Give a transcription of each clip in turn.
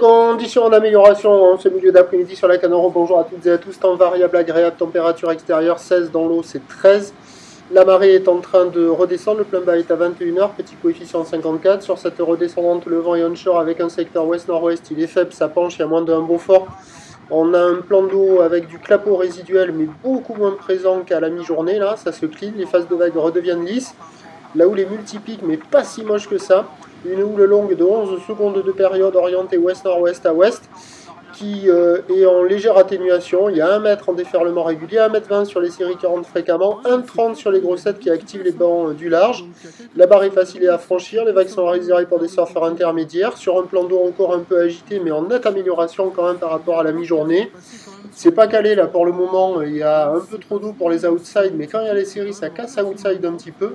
conditions d'amélioration en ce milieu d'après-midi sur la Canoro. Bonjour à toutes et à tous. Temps variable agréable, température extérieure 16, dans l'eau c'est 13. La marée est en train de redescendre, le plein bas est à 21h, petit coefficient 54. Sur cette redescendante, le vent est onshore avec un secteur ouest-nord-ouest, il est faible, ça penche, il y a moins d'un Beaufort. On a un plan d'eau avec du clapot résiduel, mais beaucoup moins présent qu'à la mi-journée, là, ça se clean, les phases de vague redeviennent lisses. La houle est multipique, mais pas si moche que ça. Une houle longue de 11 secondes de période orientée ouest-nord-ouest à ouest, qui est en légère atténuation. Il y a 1 mètre en déferlement régulier, 1,20 m sur les séries qui rentrent fréquemment, 1,30 m sur les grossettes qui activent les bancs du large. La barre est facile à franchir, les vagues sont réservées pour des surfeurs intermédiaires, sur un plan d'eau encore un peu agité, mais en nette amélioration quand même par rapport à la mi-journée. C'est pas calé là pour le moment, il y a un peu trop d'eau pour les outside, mais quand il y a les séries, ça casse outside un petit peu.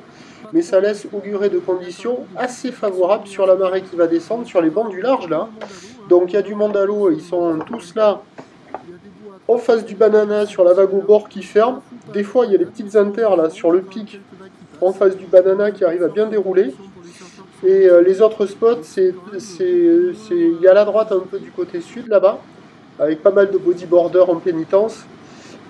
Mais ça laisse augurer de conditions assez favorables sur la marée qui va descendre, sur les bancs du large là. Donc il y a du monde à l'eau, ils sont tous là en face du banana sur la vague au bord qui ferme. Des fois il y a des petites inters là sur le pic en face du banana qui arrivent à bien dérouler. Et les autres spots, il y a à la droite un peu du côté sud là-bas, avec pas mal de bodyboarders en pénitence.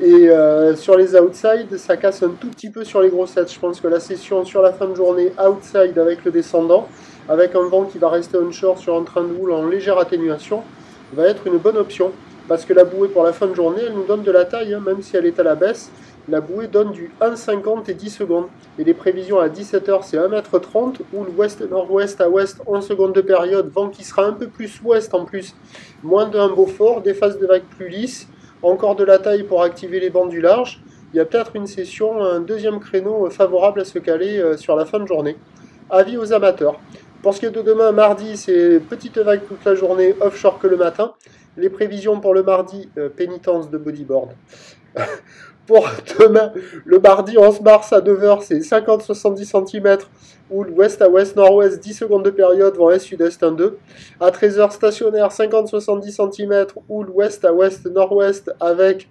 Et sur les outside, ça casse un tout petit peu sur les grossettes. Je pense que la session sur la fin de journée outside avec le descendant, avec un vent qui va rester onshore sur un train de houle en légère atténuation, va être une bonne option. Parce que la bouée pour la fin de journée, elle nous donne de la taille, hein, même si elle est à la baisse. La bouée donne du 1,50 et 10 secondes. Et les prévisions à 17h, c'est 1,30 m, houle ouest-nord-ouest à ouest, 11 secondes de période, vent qui sera un peu plus ouest en plus, moins d'un Beaufort, des phases de vagues plus lisses. Encore de la taille pour activer les bancs du large. Il y a peut-être une session, un deuxième créneau favorable à se caler sur la fin de journée. Avis aux amateurs. Pour ce qui est de demain, mardi, c'est petite vague toute la journée, offshore que le matin. Les prévisions pour le mardi, pénitence de bodyboard. Pour demain, le mardi 11 mars à 9h, c'est 50-70 cm, houle ouest à ouest, nord-ouest, 10 secondes de période, vent est-sud-est 1-2. À 13h, stationnaire, 50-70 cm, houle ouest à ouest, nord-ouest, avec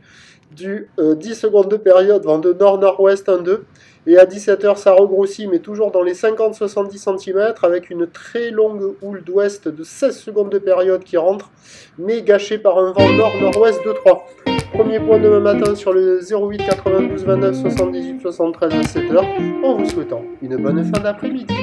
du 10 secondes de période, vent de nord-nord-ouest 1-2. Et à 17h, ça regrossit, mais toujours dans les 50-70 cm, avec une très longue houle d'ouest de 16 secondes de période qui rentre, mais gâchée par un vent nord-nord-ouest 2-3. Premier point demain matin sur le 08 92 29 78 73 à 7h, en vous souhaitant une bonne fin d'après-midi.